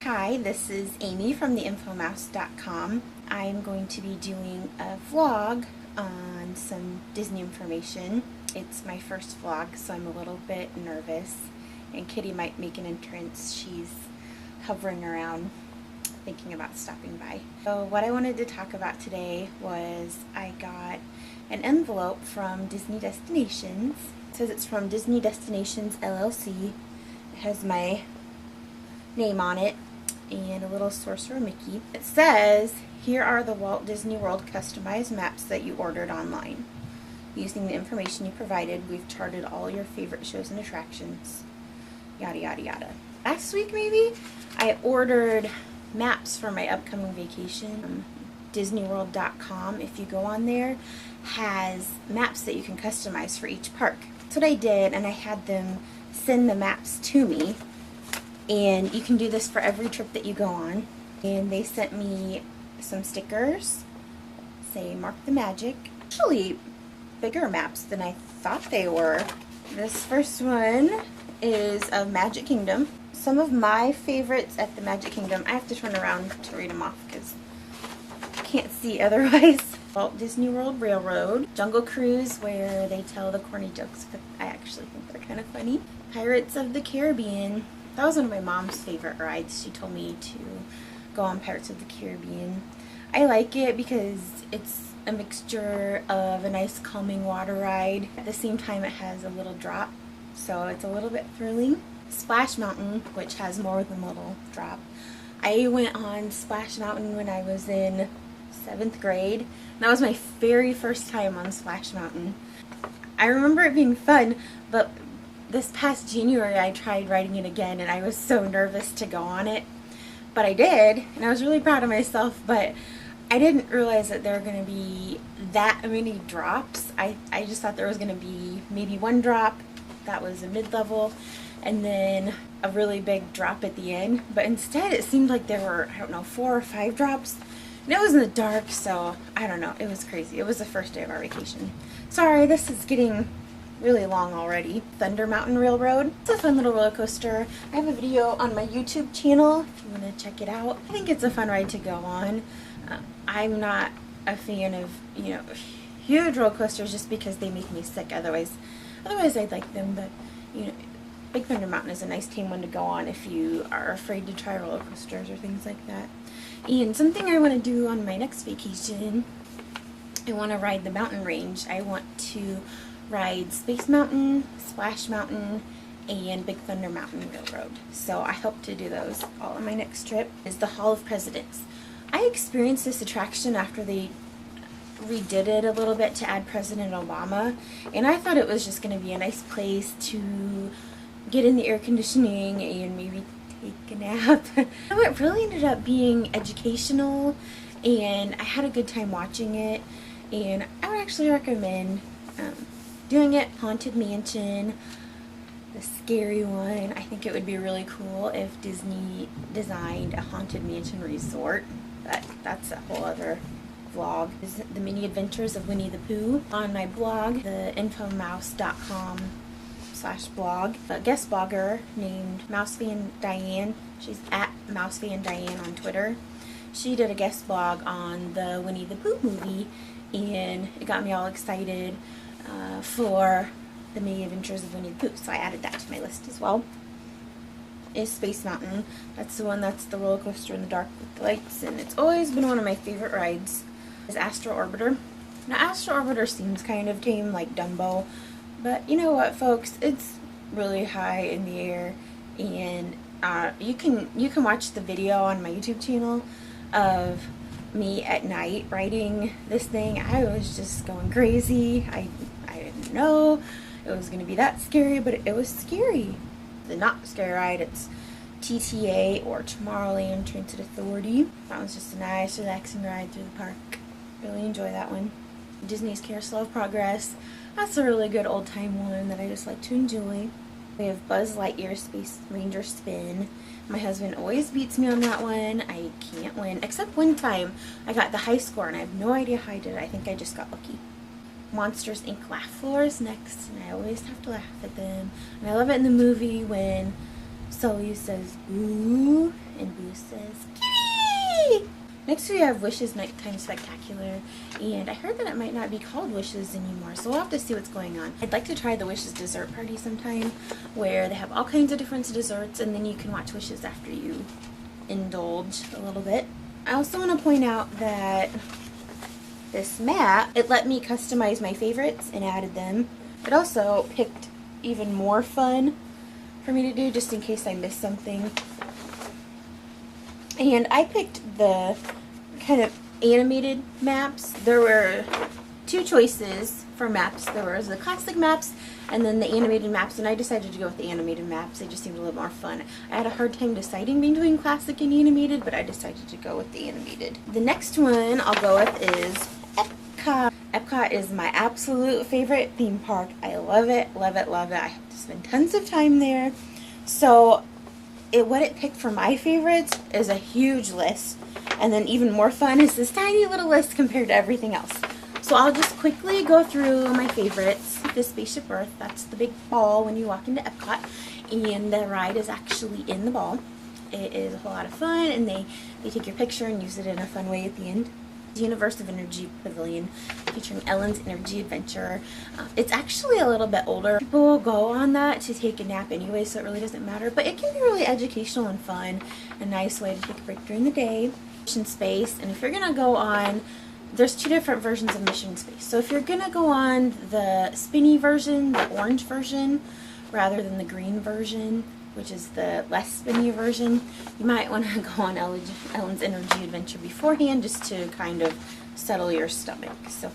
Hi, this is Amy from theinfomouse.com. I'm going to be doing a vlog on some Disney information. It's my first vlog, so I'm a little bit nervous, and Kitty might make an entrance. She's hovering around thinking about stopping by. So what I wanted to talk about today was I got an envelope from Disney Destinations. It says it's from Disney Destinations LLC. It has my name on it and a little Sorcerer Mickey. It says, here are the Walt Disney World customized maps that you ordered online. Using the information you provided, we've charted all your favorite shows and attractions. Yada yada yada. Last week maybe, I ordered maps for my upcoming vacation. DisneyWorld.com, if you go on there, has maps that you can customize for each park. That's what I did, and I had them send the maps to me. And you can do this for every trip that you go on. And they sent me some stickers, say Mark the Magic. Actually, bigger maps than I thought they were. This first one is of Magic Kingdom. Some of my favorites at the Magic Kingdom, I have to turn around to read them off because I can't see otherwise. Walt Disney World Railroad, Jungle Cruise, where they tell the corny jokes, but I actually think they're kind of funny. Pirates of the Caribbean. That was one of my mom's favorite rides. She told me to go on Pirates of the Caribbean. I like it because it's a mixture of a nice calming water ride. At the same time, it has a little drop, so it's a little bit thrilling. Splash Mountain, which has more than a little drop. I went on Splash Mountain when I was in 7th grade. That was my very first time on Splash Mountain. I remember it being fun, but this past January I tried riding it again and I was so nervous to go on it. But I did, and I was really proud of myself, but I didn't realize that there were going to be that many drops. I just thought there was going to be maybe one drop that was a mid-level and then a really big drop at the end. But instead it seemed like there were, I don't know, 4 or 5 drops. And it was in the dark, so I don't know. It was crazy. It was the first day of our vacation. Sorry, this is getting really long already. Thunder Mountain Railroad. It's a fun little roller coaster. I have a video on my YouTube channel if you want to check it out. I think it's a fun ride to go on. I'm not a fan of, huge roller coasters just because they make me sick. Otherwise I'd like them, but Big Thunder Mountain is a nice tame one to go on if you are afraid to try roller coasters or things like that. And something I want to do on my next vacation, I want to ride the mountain range. I want to ride Space Mountain, Splash Mountain, and Big Thunder Mountain Railroad. So I hope to do those all on my next trip. Is the Hall of Presidents. I experienced this attraction after they redid it a little bit to add President Obama, and I thought it was just going to be a nice place to get in the air conditioning and maybe take a nap. So it really ended up being educational, and I had a good time watching it, and I would actually recommend doing it. Haunted Mansion, the scary one. I think it would be really cool if Disney designed a Haunted Mansion resort, but that's a whole other vlog. The Mini Adventures of Winnie the Pooh on my blog, theinfomouse.com/blog. A guest blogger named Mousefan Diane, she's at Mousefan Diane on Twitter. She did a guest blog on the Winnie the Pooh movie, and it got me all excited for the Mini Adventures of Winnie the Pooh, so I added that to my list as well. Is Space Mountain. That's the one that's the roller coaster in the dark with the lights, and it's always been one of my favorite rides. Is Astro Orbiter. Now Astro Orbiter seems kind of tame like Dumbo, but you know what, folks, it's really high in the air, and you can watch the video on my YouTube channel of me at night riding this thing. I was just going crazy. I didn't know it was going to be that scary, but it was scary. The not scary ride, it's TTA, or Tomorrowland Transit Authority. That was just a nice relaxing ride through the park. Really enjoy that one. Disney's Carousel of Progress. That's a really good old time one that I just like to enjoy. We have Buzz Lightyear Space Ranger Spin. My husband always beats me on that one. I can't win, except one time I got the high score and I have no idea how I did it. I think I just got lucky. Monsters Inc. Laugh Floor is next, and I always have to laugh at them. And I love it in the movie when Sully says boo, and Boo says kitty. Next we have Wish's Nighttime Spectacular, and I heard that it might not be called Wish's anymore, so we'll have to see what's going on. I'd like to try the Wish's dessert party sometime, where they have all kinds of different desserts, and then you can watch Wishes after you indulge a little bit. I also want to point out that this map, it let me customize my favorites and added them. It also picked even more fun for me to do, just in case I missed something. And I picked the kind of animated maps. There were two choices for maps. There was the classic maps and then the animated maps, and I decided to go with the animated maps. They just seemed a little more fun. I had a hard time deciding between classic and animated, but I decided to go with the animated. The next one I'll go with is Epcot. Epcot is my absolute favorite theme park. I love it, love it, love it. I have to spend tons of time there. So what it picked for my favorites is a huge list, and then even more fun is this tiny little list compared to everything else. So I'll just quickly go through my favorites. The Spaceship Earth, that's the big ball when you walk into Epcot, and the ride is actually in the ball. It is a whole lot of fun, and they take your picture and use it in a fun way at the end. Universe of Energy Pavilion, featuring Ellen's Energy Adventure. It's actually a little bit older. People will go on that to take a nap anyway, so it really doesn't matter, but it can be really educational and fun, a nice way to take a break during the day. Mission Space, and if you're gonna go on, there's two different versions of Mission Space. So if you're gonna go on the spinny version, the orange version, rather than the green version, which is the less spinny version, you might want to go on Ellen's Energy Adventure beforehand, just to kind of settle your stomach. So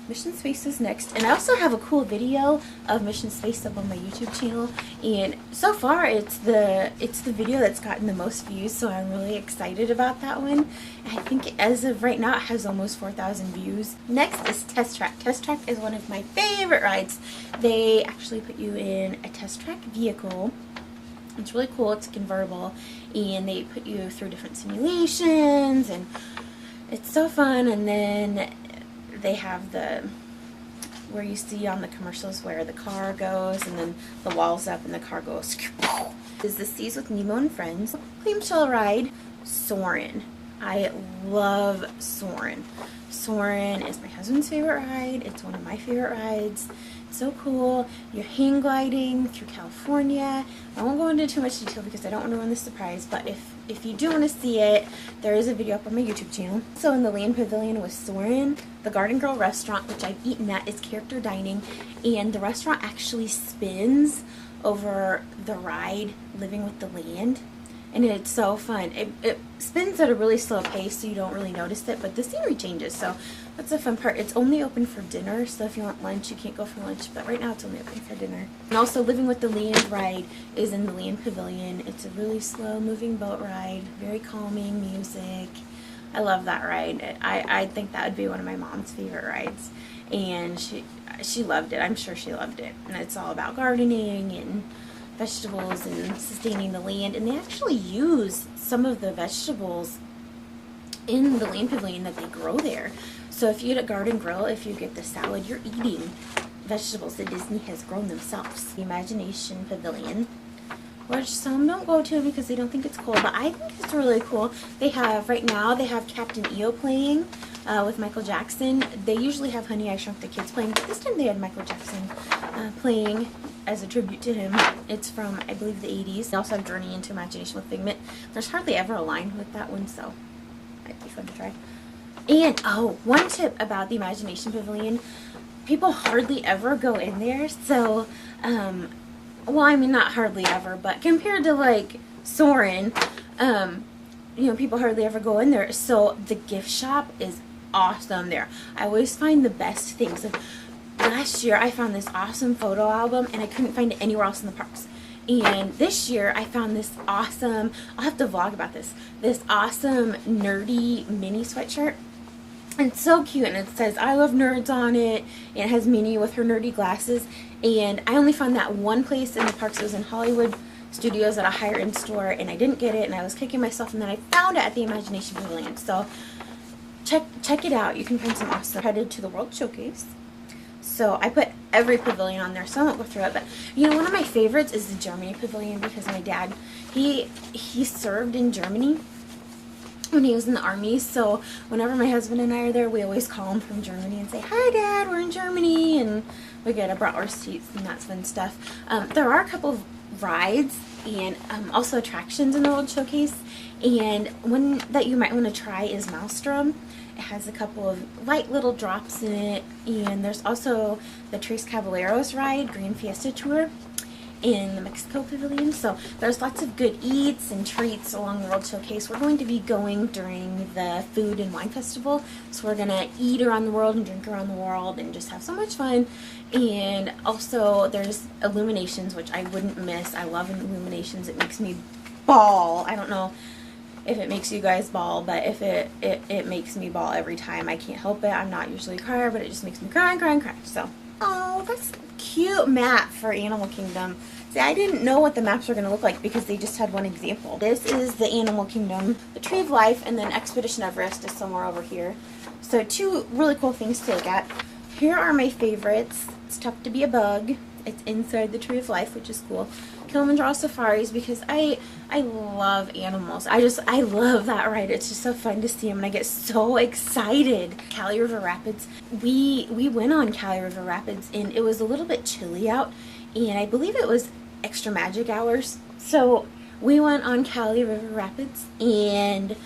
Mission Space is next, and I also have a cool video of Mission Space up on my YouTube channel, and so far it's the video that's gotten the most views, so I'm really excited about that one. I think as of right now it has almost 4,000 views. Next is Test Track. Test Track is one of my favorite rides. They actually put you in a Test Track vehicle. It's really cool. It's convertible, and they put you through different simulations, and it's so fun. And then they have where you see on the commercials where the car goes, and then the wall's up and the car goes. Is the Seas with Nemo and Friends. Clamshell ride, Soarin'. I love Soarin'. Soarin' is my husband's favorite ride. It's one of my favorite rides. It's so cool. You're hang gliding through California. I won't go into too much detail because I don't want to ruin the surprise, but if you do want to see it, there is a video up on my YouTube channel. So in the Land Pavilion with Soarin', the Garden Girl restaurant, which I've eaten at, is character dining, and the restaurant actually spins over the ride Living with the Land. And it's so fun. It spins at a really slow pace, so you don't really notice it, but the scenery changes, so that's the fun part. It's only open for dinner, so if you want lunch, you can't go for lunch, but right now it's only open for dinner. And also, Living with the Land ride is in the Land Pavilion. It's a really slow moving boat ride, very calming music. I love that ride. I think that would be one of my mom's favorite rides, and she loved it. I'm sure she loved it. And it's all about gardening and vegetables and sustaining the land, and they actually use some of the vegetables in the Land Pavilion that they grow there. So if you get a garden grill, if you get the salad, you're eating vegetables that Disney has grown themselves. The Imagination Pavilion, which some don't go to because they don't think it's cool, but I think it's really cool. Right now they have Captain EO playing with Michael Jackson. They usually have Honey, I Shrunk the Kids playing, but this time they had Michael Jackson playing as a tribute to him. It's from, I believe, the 80s. They also have Journey into Imagination with Figment. There's hardly ever a line with that one, so might be fun to try. And, oh, one tip about the Imagination Pavilion, people hardly ever go in there, so, well, I mean, not hardly ever, but compared to, like, Soarin', you know, people hardly ever go in there, so the gift shop is awesome there. I always find the best things. Last year, I found this awesome photo album, and I couldn't find it anywhere else in the parks. And this year, I found this awesome, I'll have to vlog about this awesome nerdy mini sweatshirt. And it's so cute, and it says, I love nerds on it, and it has Minnie with her nerdy glasses. And I only found that one place in the parks. It was in Hollywood Studios at a higher-end store, and I didn't get it, and I was kicking myself, and then I found it at the Imagination Pavilion. So check it out. You can find some awesome. Headed to the World Showcase. So I put every pavilion on there, so I won't go through it. But you know, one of my favorites is the Germany pavilion because my dad, he served in Germany when he was in the army. So whenever my husband and I are there, we always call him from Germany and say, "Hi, Dad, we're in Germany," and we get a bratwurst seats, and that's fun stuff. There are a couple of rides and also attractions in the World Showcase, and one that you might want to try is Maelstrom. It has a couple of light little drops in it, and there's also the Tres Caballeros ride, Grand Fiesta Tour, in the Mexico Pavilion. So there's lots of good eats and treats along the World Showcase. We're going to be going during the Food and Wine Festival, so we're going to eat around the world and drink around the world and just have so much fun. And also there's Illuminations, which I wouldn't miss. I love Illuminations. It makes me bawl. I don't know if it makes you guys bawl, but if it makes me bawl every time. I can't help it. I'm not usually a crier, but it just makes me cry and cry and cry. So, oh, that's a cute map for Animal Kingdom. See, I didn't know what the maps were going to look like because they just had one example. This is the Animal Kingdom, the Tree of Life, and then Expedition Everest is somewhere over here. So two really cool things to look at. Here are my favorites. It's Tough to Be a Bug. It's inside the Tree of Life, which is cool. Kilimanjaro Safaris, because I love animals. I love that ride. It's just so fun to see them, and I get so excited. Cali River Rapids. We went on Cali River Rapids, and it was a little bit chilly out, and I believe it was extra magic hours. So we went on Cali River Rapids, and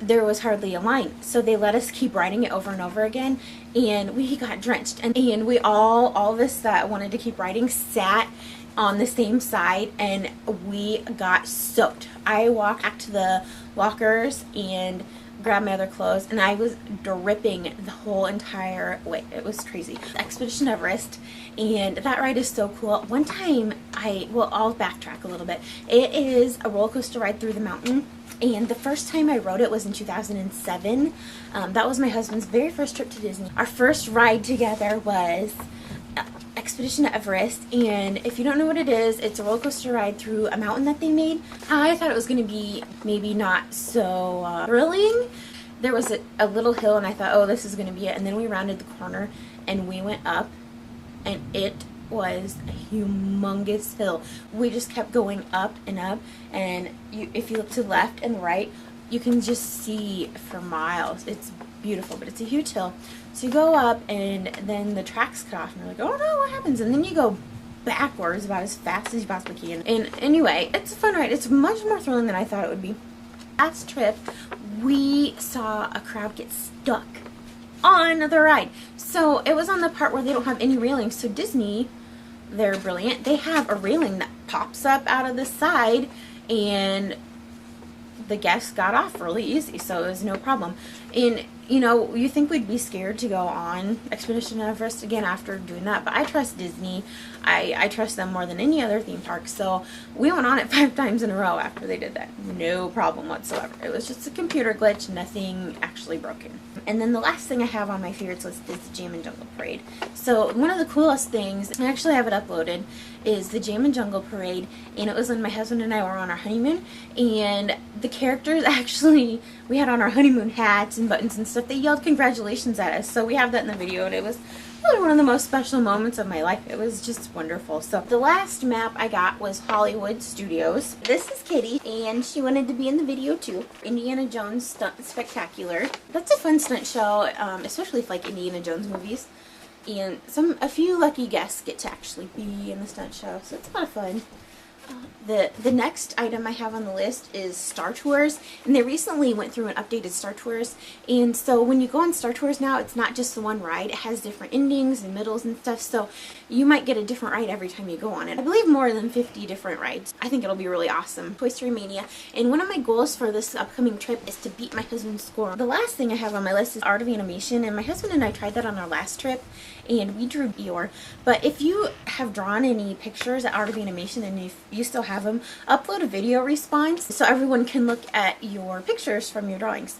there was hardly a line, so they let us keep riding it over and over again, and we got drenched, and we all of us that wanted to keep riding sat on the same side, and we got soaked. I walked back to the lockers and grabbed my other clothes, and I was dripping the whole entire way. It was crazy. Expedition Everest, and that ride is so cool. One time, I'll backtrack a little bit. It is a roller coaster ride through the mountain, and the first time I rode it was in 2007. That was my husband's very first trip to Disney. Our first ride together was Expedition Everest, and if you don't know what it is, it's a roller coaster ride through a mountain that they made. I thought it was going to be maybe not so thrilling. There was a little hill, and I thought, oh, this is going to be it, and then we rounded the corner, and we went up, and it was a humongous hill. We just kept going up, and if you look to the left and the right, you can just see for miles. It's beautiful, but it's a huge hill. So you go up, and then the tracks cut off, and you're like, oh no, what happens? And then you go backwards about as fast as you possibly can. And anyway, it's a fun ride. It's much more thrilling than I thought it would be. Last trip, we saw a crowd get stuck on the ride. So it was on the part where they don't have any railings. So Disney, they're brilliant. They have a railing that pops up out of the side, and the guests got off really easy, so it was no problem. And you know, you think we'd be scared to go on Expedition Everest again after doing that, but I trust Disney. I trust them more than any other theme park, so we went on it 5 times in a row after they did that. No problem whatsoever. It was just a computer glitch, nothing actually broken. And then the last thing I have on my favorites list is the Jam and Jungle Parade. So one of the coolest things, I actually have it uploaded, is the Jam and Jungle Parade, and it was when my husband and I were on our honeymoon, and the characters actually, we had on our honeymoon hats and buttons and stuff. They yelled congratulations at us, so we have that in the video, and it was really one of the most special moments of my life. It was just wonderful. So the last map I got was Hollywood Studios. This is Kitty, and she wanted to be in the video too. Indiana Jones Stunt Spectacular. That's a fun stunt show, especially if like Indiana Jones movies. And a few lucky guests get to actually be in the stunt show, so it's a lot of fun. The next item I have on the list is Star Tours, and they recently went through and updated Star Tours, and so when you go on Star Tours now, it's not just the one ride. It has different endings and middles and stuff, so you might get a different ride every time you go on it. I believe more than 50 different rides. I think it'll be really awesome. Toy Story Mania, and one of my goals for this upcoming trip is to beat my husband's score. The last thing I have on my list is Art of Animation, and my husband and I tried that on our last trip, and we drew Eeyore. But if you have drawn any pictures at Art of Animation, and if you still have them, upload a video response so everyone can look at your pictures from your drawings.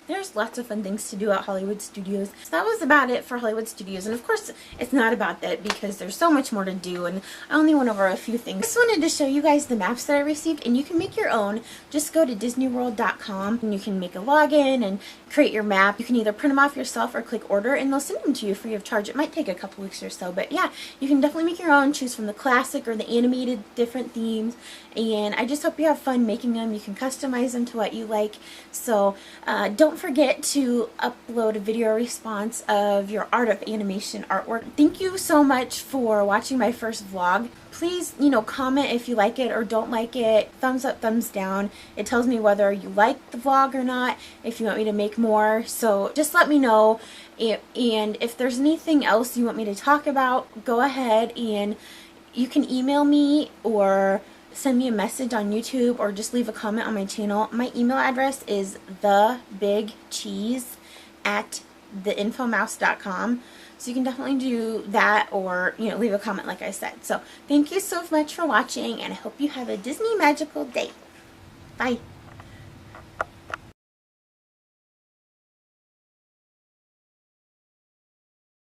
there's lots of fun things to do at Hollywood Studios. So that was about it for Hollywood Studios, and of course it's not about that because there's so much more to do, and I only went over a few things. Just wanted to show you guys the maps that I received, and you can make your own. Just go to disneyworld.com and you can make a login and create your map. You can either print them off yourself or click order, and they'll send them to you free of charge. It might take a couple weeks or so, but yeah, you can definitely make your own. Choose from the classic or the animated different themes, and I just hope you have fun making them. You can customize them to what you like. So don't forget to upload a video response of your art of animation artwork. Thank you so much for watching my first vlog. Please, comment if you like it or don't like it. Thumbs up, thumbs down. It tells me whether you like the vlog or not, if you want me to make more. So just let me know. And if there's anything else you want me to talk about, go ahead and you can email me or send me a message on YouTube or just leave a comment on my channel. My email address is thebigcheese@theinfomouse.com. So you can definitely do that, or leave a comment like I said. So thank you so much for watching, and I hope you have a Disney magical day. Bye.